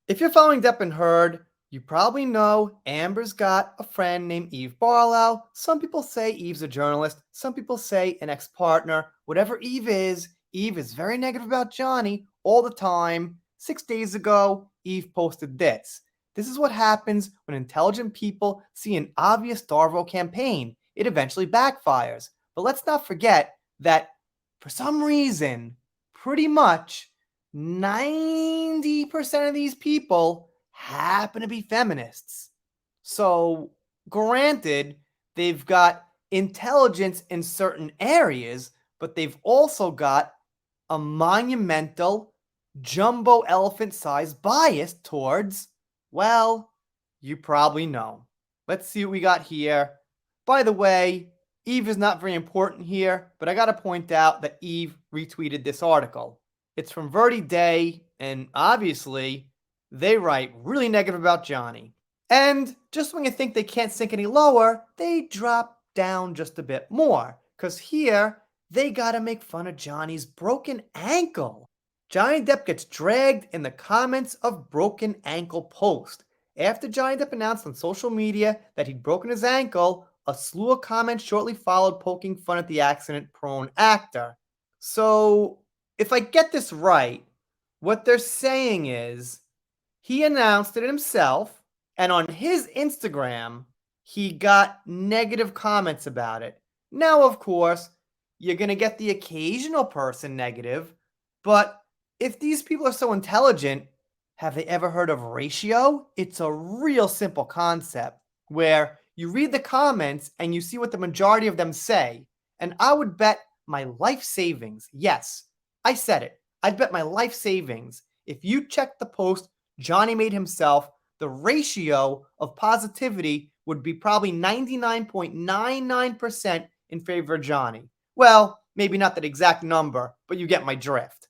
If you're following Depp and Heard, you probably know Amber's got a friend named Eve Barlow. Some people say Eve's a journalist. Some people say an ex-partner. Whatever Eve is very negative about Johnny all the time. 6 days ago, Eve posted this. This is what happens when intelligent people see an obvious Darvo campaign. It eventually backfires. But let's not forget that for some reason, pretty much 90% of these people happen to be feminists. So, granted, they've got intelligence in certain areas, but they've also got a monumental, jumbo elephant sized bias towards, well, you probably know. Let's see what we got here. By the way, Eve is not very important here, but I gotta point out that Eve retweeted this article. It's from Verdi Day, and obviously, they write really negative about Johnny. And just when you think they can't sink any lower, they drop down just a bit more. Because here, they gotta make fun of Johnny's broken ankle. Johnny Depp gets dragged in the comments of broken ankle post. After Johnny Depp announced on social media that he'd broken his ankle, a slew of comments shortly followed poking fun at the accident-prone actor. So, if I get this right, what they're saying is he announced it himself, and on his Instagram, he got negative comments about it. Now, of course, you're going to get the occasional person negative, but if these people are so intelligent, have they ever heard of ratio? It's a real simple concept where you read the comments and you see what the majority of them say. And I would bet my life savings, yes, I said it, I'd bet my life savings, if you check the post Johnny made himself, the ratio of positivity would be probably 99.99% in favor of Johnny. Well, maybe not that exact number, but you get my drift.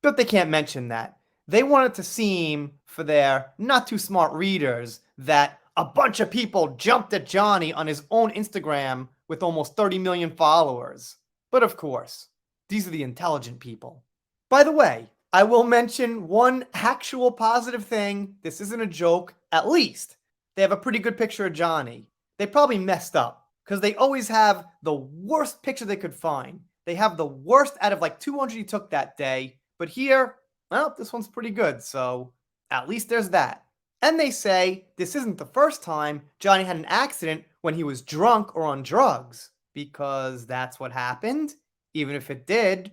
But they can't mention that. They want it to seem, for their not too smart readers, that a bunch of people jumped at Johnny on his own Instagram with almost 30 million followers. But of course, these are the intelligent people. By the way, I will mention one actual positive thing. This isn't a joke. At least they have a pretty good picture of Johnny. They probably messed up because they always have the worst picture they could find. They have the worst out of like 200 he took that day. But here, well, this one's pretty good. So at least there's that. And they say this isn't the first time Johnny had an accident when he was drunk or on drugs. Because that's what happened. Even if it did,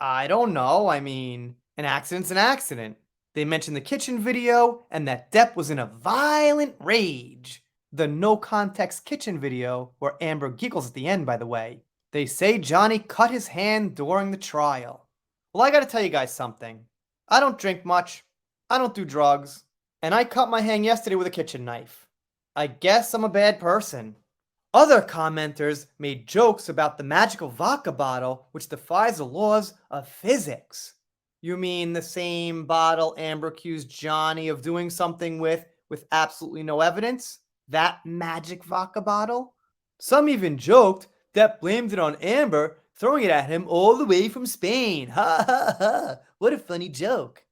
I don't know. I mean, an accident's an accident. They mentioned the kitchen video and that Depp was in a violent rage. The no context kitchen video where Amber giggles at the end, by the way. They say Johnny cut his hand during the trial. Well, I gotta tell you guys something. I don't drink much. I don't do drugs. And I cut my hand yesterday with a kitchen knife. I guess I'm a bad person. Other commenters made jokes about the magical vodka bottle, which defies the laws of physics. You mean the same bottle Amber accused Johnny of doing something with absolutely no evidence? That magic vodka bottle? Some even joked that blamed it on Amber, throwing it at him all the way from Spain. Ha ha ha! What a funny joke.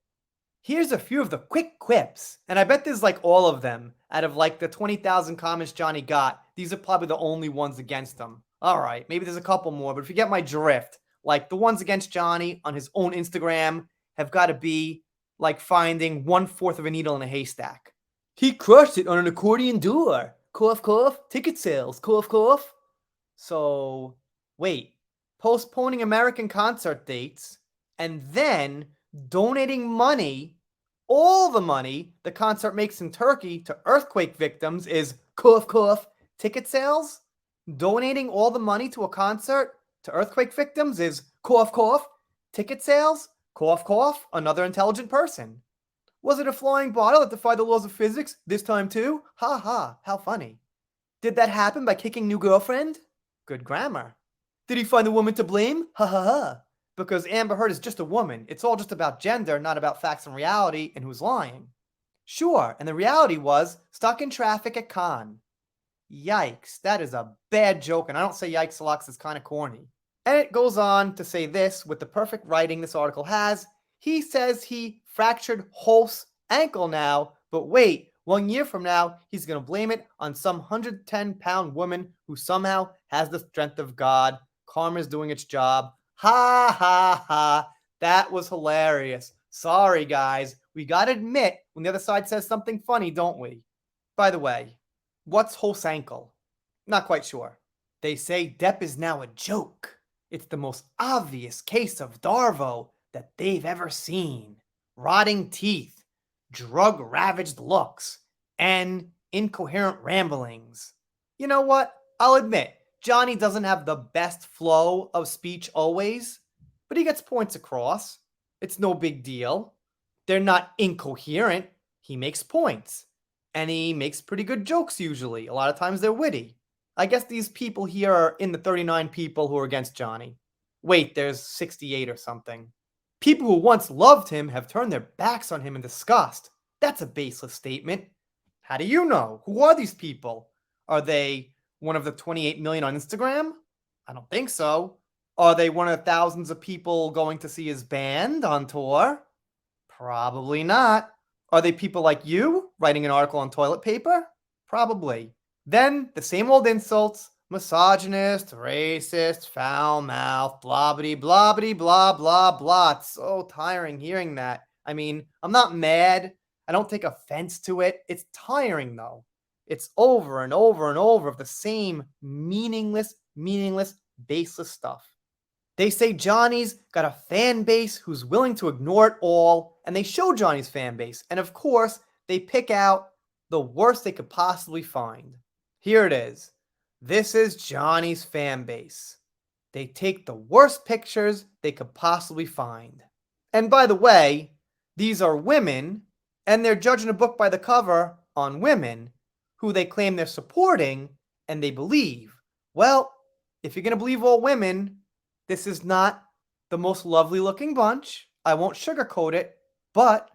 Here's a few of the quick quips, and I bet there's like all of them. Out of like the 20,000 comments Johnny got, these are probably the only ones against him. Alright, maybe there's a couple more, but if you get my drift, like the ones against Johnny on his own Instagram have got to be like finding 1/4 of a needle in a haystack. He crushed it on an accordion door. Cough, cough. Ticket sales. Cough, cough. So, wait. Postponing American concert dates and then donating money, all the money the concert makes in Turkey to earthquake victims is cough, cough. Ticket sales? Donating all the money to a concert to earthquake victims is cough, cough. Ticket sales? Cough, cough. Another intelligent person. Was it a flying bottle that defied the laws of physics this time too? Ha ha, how funny. Did that happen by kicking new girlfriend? Good grammar. Did he find the woman to blame? Ha ha ha. Because Amber Heard is just a woman. It's all just about gender, not about facts and reality and who's lying. Sure, and the reality was stuck in traffic at Cannes. Yikes, that is a bad joke, and I don't say yikes a lot because it's kind of corny. And it goes on to say this with the perfect writing this article has. He says he fractured Hulse ankle now, but wait, 1 year from now, he's going to blame it on some 110-pound woman who somehow has the strength of God. Karma's doing its job. Ha ha ha. That was hilarious. Sorry, guys. We got to admit when the other side says something funny, don't we? By the way, what's Hulk's ankle? Not quite sure. They say Depp is now a joke. It's the most obvious case of Darvo that they've ever seen. Rotting teeth, drug-ravaged looks, and incoherent ramblings. You know what? I'll admit, Johnny doesn't have the best flow of speech always, but he gets points across. It's no big deal. They're not incoherent. He makes points. And he makes pretty good jokes usually. A lot of times they're witty. I guess these people here are in the 39 people who are against Johnny. Wait, there's 68 or something. People who once loved him have turned their backs on him in disgust. That's a baseless statement. How do you know? Who are these people? Are they one of the 28 million on Instagram? I don't think so. Are they one of the thousands of people going to see his band on tour? Probably not. Are they people like you writing an article on toilet paper? Probably. Then the same old insults: misogynist, racist, foul mouth, blobbity, blobbity, blah, blah, blah. It's so tiring hearing that. I mean, I'm not mad. I don't take offense to it. It's tiring though. It's over and over and over of the same meaningless, baseless stuff. They say Johnny's got a fan base who's willing to ignore it all, and they show Johnny's fan base. And of course, they pick out the worst they could possibly find. Here it is. This is Johnny's fan base. They take the worst pictures they could possibly find. And by the way, these are women, and they're judging a book by the cover on women who they claim they're supporting and they believe. Well, if you're going to believe all women, this is not the most lovely looking bunch. I won't sugarcoat it, but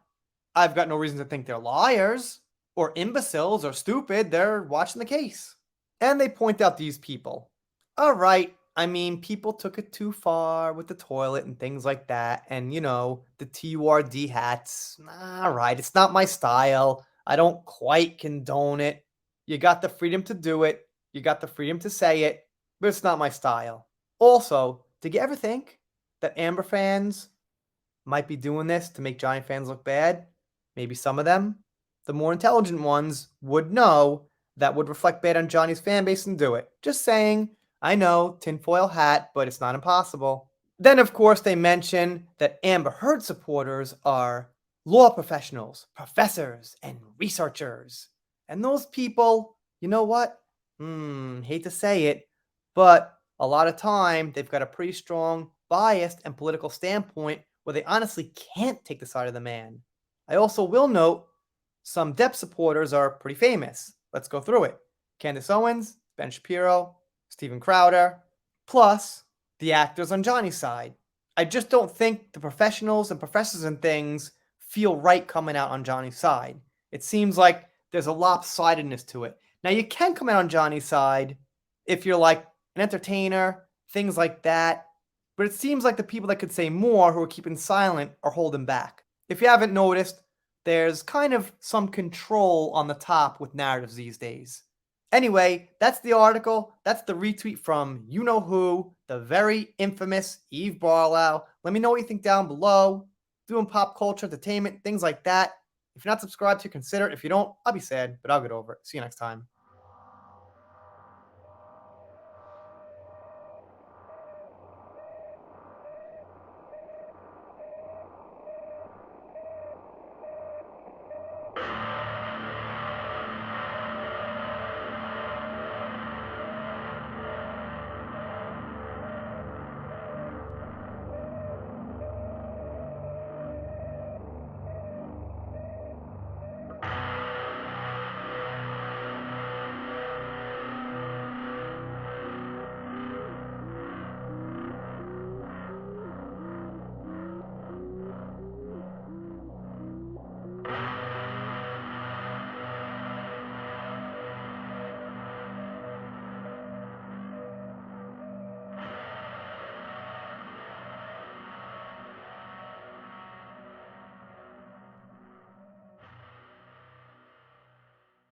I've got no reason to think they're liars or imbeciles or stupid. They're watching the case. And they point out these people. All right, I mean, people took it too far with the toilet and things like that. And, you know, the TURD hats. All right, it's not my style. I don't quite condone it. You got the freedom to do it. You got the freedom to say it, but it's not my style. Also, did you ever think that Amber fans might be doing this to make Johnny fans look bad? Maybe some of them. The more intelligent ones would know that would reflect bad on Johnny's fan base and do it. Just saying. I know, tinfoil hat, but it's not impossible. Then, of course, they mention that Amber Heard supporters are law professionals, professors, and researchers. And those people, you know what? Hate to say it, but a lot of time they've got a pretty strong biased and political standpoint where they honestly can't take the side of the man. I also will note some Depp supporters are pretty famous. Let's go through it. Candace Owens, Ben Shapiro, Steven Crowder, plus the actors on Johnny's side. I just don't think the professionals and professors and things feel right coming out on Johnny's side. It seems like there's a lopsidedness to it. Now, you can come out on Johnny's side if you're like an entertainer, things like that, but it seems like the people that could say more who are keeping silent are holding back. If you haven't noticed, there's kind of some control on the top with narratives these days. Anyway, that's the article. That's the retweet from you-know-who, the very infamous Eve Barlow. Let me know what you think down below. Doing pop culture, entertainment, things like that. If you're not subscribed to, consider it. If you don't, I'll be sad, but I'll get over it. See you next time.